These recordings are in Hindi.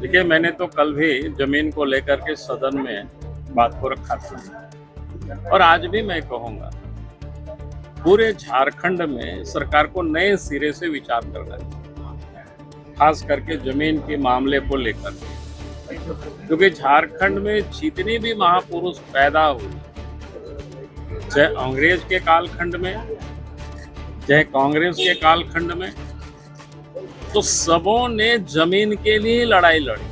देखिए, मैंने तो कल भी जमीन को लेकर के सदन में बात को रखा था और आज भी मैं कहूंगा, पूरे झारखंड में सरकार को नए सिरे से विचार करना चाहिए, खास करके जमीन के मामले को लेकर के। क्योंकि झारखंड में जितने भी महापुरुष पैदा हुए, चाहे अंग्रेज के कालखंड में, चाहे कांग्रेस के कालखंड में, तो सबों ने जमीन के लिए लड़ाई लड़ी।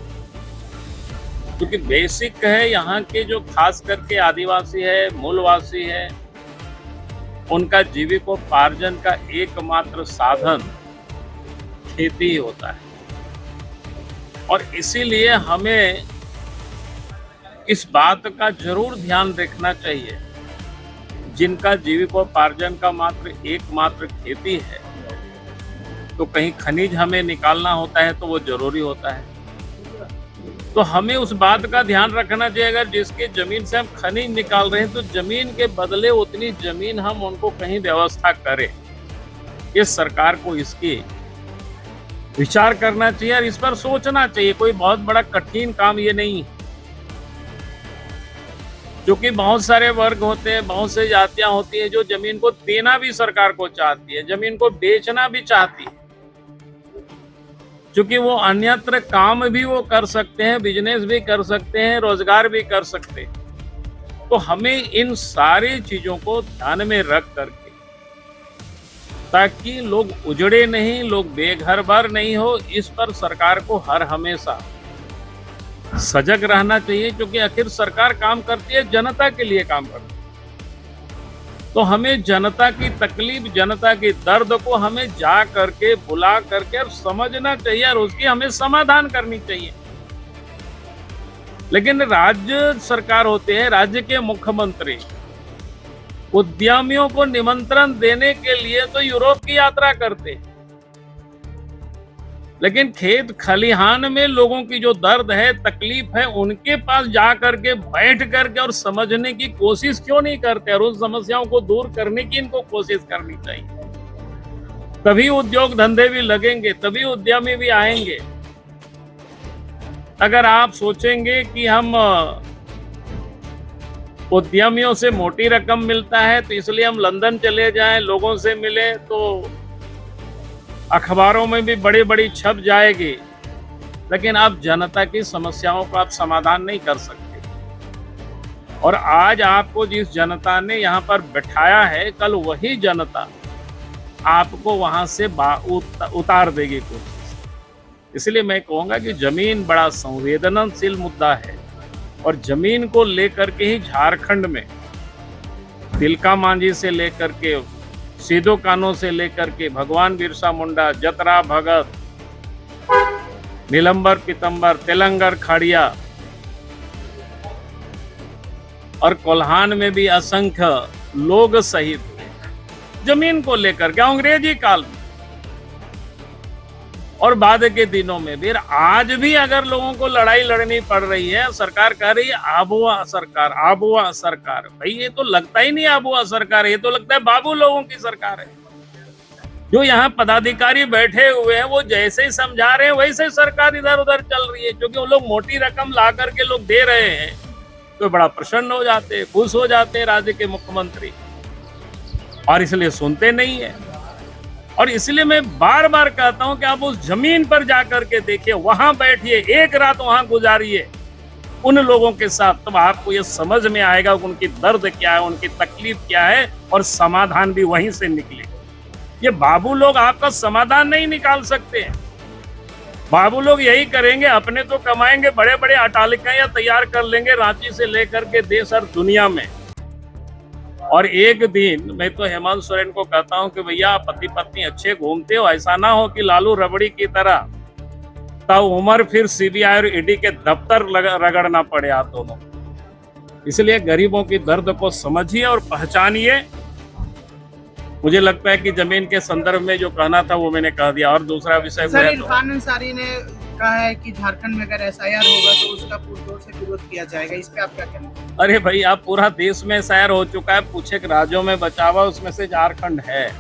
क्योंकि बेसिक है, यहाँ के जो खास करके आदिवासी है, मूलवासी है, उनका जीविकोपार्जन का एकमात्र साधन खेती ही होता है। और इसीलिए हमें इस बात का जरूर ध्यान रखना चाहिए, जिनका जीविकोपार्जन का मात्र एकमात्र खेती है, तो कहीं खनिज हमें निकालना होता है तो वो जरूरी होता है। तो हमें उस बात का ध्यान रखना चाहिए, अगर जिसके जमीन से हम खनिज निकाल रहे हैं तो जमीन के बदले उतनी जमीन हम उनको कहीं व्यवस्था करें। ये सरकार को इसकी विचार करना चाहिए और इस पर सोचना चाहिए। कोई बहुत बड़ा कठिन काम ये नहीं है, क्योंकि बहुत सारे वर्ग होते हैं, बहुत से जातियां होती है जो जमीन को देना भी सरकार को चाहती है, जमीन को बेचना भी चाहती है, क्योंकि वो अन्यत्र काम भी वो कर सकते हैं, बिजनेस भी कर सकते हैं, रोजगार भी कर सकते हैं। तो हमें इन सारी चीजों को ध्यान में रख करके, ताकि लोग उजड़े नहीं, लोग बेघर बार नहीं हो, इस पर सरकार को हर हमेशा सजग रहना चाहिए। क्योंकि आखिर सरकार काम करती है, जनता के लिए काम करती है। तो हमें जनता की तकलीफ, जनता की दर्द को हमें जा करके, बुला करके और समझना चाहिए और उसकी हमें समाधान करनी चाहिए। लेकिन राज्य सरकार होते हैं, राज्य के मुख्यमंत्री उद्यमियों को निमंत्रण देने के लिए तो यूरोप की यात्रा करते हैं, लेकिन खेत खलिहान में लोगों की जो दर्द है, तकलीफ है, उनके पास जा करके बैठ करके और समझने की कोशिश क्यों नहीं करते और उन समस्याओं को दूर करने की इनको कोशिश करनी चाहिए। तभी उद्योग धंधे भी लगेंगे, तभी उद्यमी भी आएंगे। अगर आप सोचेंगे कि हम उद्यमियों से मोटी रकम मिलता है तो इसलिए हम लंदन चले जाएं, लोगों से मिले, तो अखबारों में भी बड़ी बड़ी छप जाएगी, लेकिन आप जनता की समस्याओं का आप समाधान नहीं कर सकते। और आज आपको जिस जनता ने यहाँ पर बैठाया है, कल वही जनता आपको वहां से उतार देगी कुछ। इसलिए मैं कहूँगा कि जमीन बड़ा संवेदनशील मुद्दा है और जमीन को लेकर के ही झारखंड में तिलका मांझी से लेकर के, सीधो कानों से लेकर के, भगवान बिरसा मुंडा, जतरा भगत, नीलंबर पीतंबर, तेलंगर खाड़िया और कोल्हान में भी असंख्य लोग शहीद हुए जमीन को लेकर के, अंग्रेजी काल में और बाद के दिनों में भी। आज भी अगर लोगों को लड़ाई लड़नी पड़ रही है, सरकार कह रही है आबुआ सरकार, आबुआ सरकार। भाई ये तो लगता ही नहीं आबुआ सरकार है, ये तो लगता है बाबू लोगों की सरकार है। जो यहाँ पदाधिकारी बैठे हुए हैं वो जैसे ही समझा रहे हैं वैसे सरकार इधर उधर चल रही है। क्योंकि वो लोग मोटी रकम ला करके लोग दे रहे हैं तो बड़ा प्रसन्न हो जाते हैं, खुश हो जाते हैं राज्य के मुख्यमंत्री, और इसलिए सुनते नहीं है। और इसलिए मैं बार बार कहता हूं कि आप उस जमीन पर जाकर के देखिए, वहां बैठिए, एक रात वहां गुजारिए उन लोगों के साथ, तब आपको ये समझ में आएगा कि उनकी दर्द क्या है, उनकी तकलीफ क्या है, और समाधान भी वहीं से निकले। ये बाबू लोग आपका समाधान नहीं निकाल सकते हैं। बाबू लोग यही करेंगे, अपने तो कमाएंगे, बड़े बड़े अटालिकाएं तैयार कर लेंगे रांची से लेकर के देश और दुनिया में। और एक दिन मैं तो हेमंत सोरेन को कहता हूं कि भैया पति पत्नी अच्छे घूमते हो, ऐसा ना हो कि लालू रबड़ी की तरह तब उम्र फिर सीबीआई और ईडी के दफ्तर रगड़ना पड़े आप दोनों। इसलिए गरीबों की दर्द को समझिए और पहचानिए। मुझे लगता है कि जमीन के संदर्भ में जो कहना था वो मैंने कह दिया। और दूसरा विषय सर, इरफान अंसारी ने कहा है कि झारखंड में अगर एसआईआर होगा तो उसका पुरजोर से विरोध किया जाएगा, इस पे आप क्या कहना है? अरे भाई, आप पूरा देश में एसआईआर हो चुका है, कुछ एक राज्यों में बचा हुआ, उसमें से झारखंड है,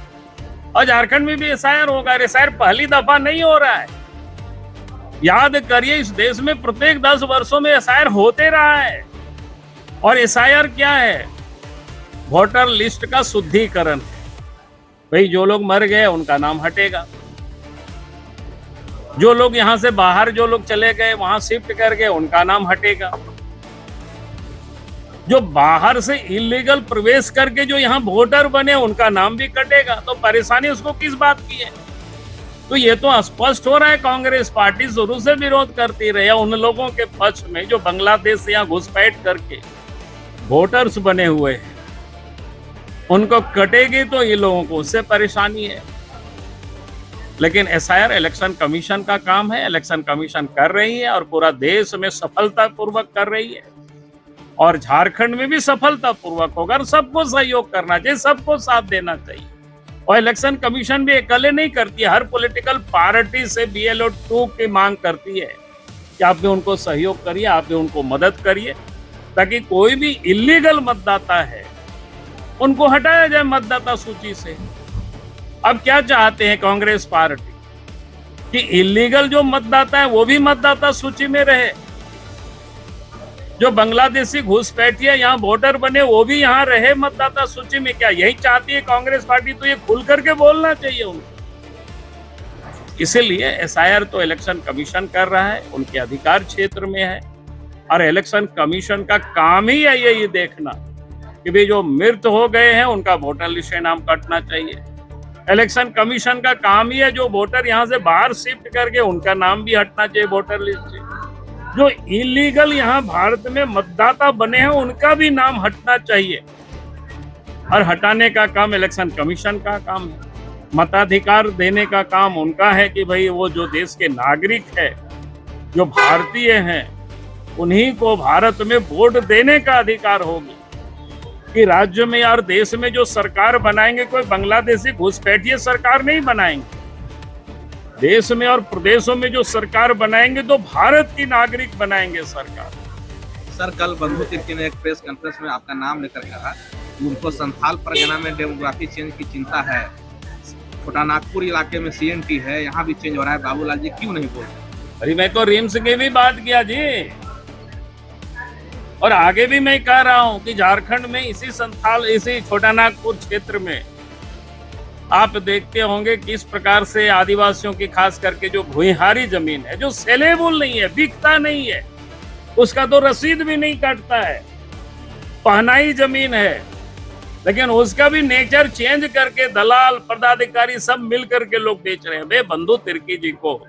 और झारखंड में भी एसआईआर होगा। एसआईआर पहली दफा नहीं हो रहा है, याद करिए, इस देश में प्रत्येक 10 वर्षों में एसआईआर होते रहा है। और एसआईआर क्या है? वोटर लिस्ट का शुद्धिकरण। भाई जो लोग मर गए उनका नाम हटेगा, जो लोग यहां से बाहर जो लोग चले गए वहां शिफ्ट कर गए उनका नाम हटेगा, जो बाहर से इलीगल प्रवेश करके जो यहां वोटर बने उनका नाम भी कटेगा। तो परेशानी उसको किस बात की है? तो ये तो स्पष्ट हो रहा है, कांग्रेस पार्टी शुरू से विरोध करती रही है उन लोगों के पक्ष में जो बांग्लादेश से यहाँ घुसपैठ करके वोटर्स बने हुए हैं। उनको कटेगी तो ये लोगों को उससे परेशानी है। लेकिन एसआईआर इलेक्शन कमीशन का काम है, इलेक्शन कमीशन कर रही है और पूरा देश में सफलतापूर्वक कर रही है और झारखंड में भी सफलतापूर्वक होगा। और सबको सहयोग करना चाहिए, सबको साथ देना चाहिए। और इलेक्शन कमीशन भी अकेले नहीं करती है, हर पॉलिटिकल पार्टी से BLO 2 की मांग करती है कि आप भी उनको सहयोग करिए, आप भी उनको मदद करिए, ताकि कोई भी इलीगल मतदाता है उनको हटाया जाए मतदाता सूची से। अब क्या चाहते हैं कांग्रेस पार्टी कि इलीगल जो मतदाता है वो भी मतदाता सूची में रहे, जो बांग्लादेशी घुसपैठिया यहाँ वोटर बने वो भी यहाँ रहे मतदाता सूची में। क्या यही चाहती है कांग्रेस पार्टी? तो ये खुल करके बोलना चाहिए उनको। इसीलिए एसआईआर तो इलेक्शन कमीशन कर रहा है, उनके अधिकार क्षेत्र में है और इलेक्शन कमीशन का काम ही है ये देखना कि भाई जो मृत हो गए हैं उनका वोटर लिस्ट से नाम कटना चाहिए। इलेक्शन कमीशन का काम ही है जो वोटर यहाँ से बाहर शिफ्ट करके उनका नाम भी हटना चाहिए वोटर लिस्ट से। जो इलीगल यहाँ भारत में मतदाता बने हैं उनका भी नाम हटना चाहिए और हटाने का काम इलेक्शन कमीशन का काम है। मताधिकार देने का काम उनका है कि भाई वो जो देश के नागरिक है, जो भारतीय हैं, उन्हीं को भारत में वोट देने का अधिकार होगी। कि राज्य में और देश में जो सरकार बनाएंगे कोई बांग्लादेशी घुसपैठिए सरकार नहीं बनाएंगे। देश में और प्रदेशों में जो सरकार बनाएंगे तो भारत की नागरिक बनाएंगे सरकार। सर, कल बंधु तिर्की ने एक प्रेस कॉन्फ्रेंस में आपका नाम लेकर कहा कि उनको संथाल परगना में डेमोग्राफी चेंज की चिंता है। छोटा नागपुर इलाके में CNT है, यहाँ भी चेंज हो रहा है। बाबूलाल जी क्यों नहीं बोल रहे? अरे मैं तो रिम्स की भी बात किया जी, और आगे भी मैं कह रहा हूं कि झारखंड में इसी छोटा नागपुर क्षेत्र में आप देखते होंगे किस प्रकार से आदिवासियों की खास करके जो भूइहारी जमीन है, जो सेलेबल नहीं है, बिकता नहीं है, उसका तो रसीद भी नहीं काटता है, पहनाई जमीन है, लेकिन उसका भी नेचर चेंज करके दलाल पदाधिकारी सब मिल करके लोग बेच रहे हैं। बे बंधु तिर्की जी को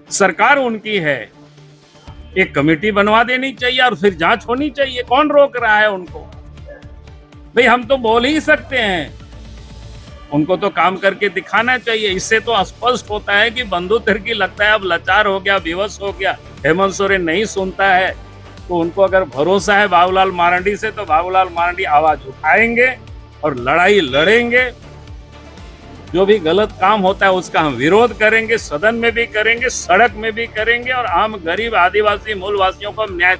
सरकार उनकी है, एक कमेटी बनवा देनी चाहिए और फिर जांच होनी चाहिए। कौन रोक रहा है उनको? भाई हम तो बोल ही सकते हैं, उनको तो काम करके दिखाना चाहिए। इससे तो स्पष्ट होता है कि बंधु तिर्की लगता है अब लाचार हो गया, विवश हो गया, हेमंत सोरेन नहीं सुनता है। तो उनको अगर भरोसा है बाबूलाल मारंडी से तो बाबूलाल मारंडी आवाज उठाएंगे और लड़ाई लड़ेंगे। जो भी गलत काम होता है उसका हम विरोध करेंगे, सदन में भी करेंगे, सड़क में भी करेंगे और आम गरीब आदिवासी मूलवासियों को न्याय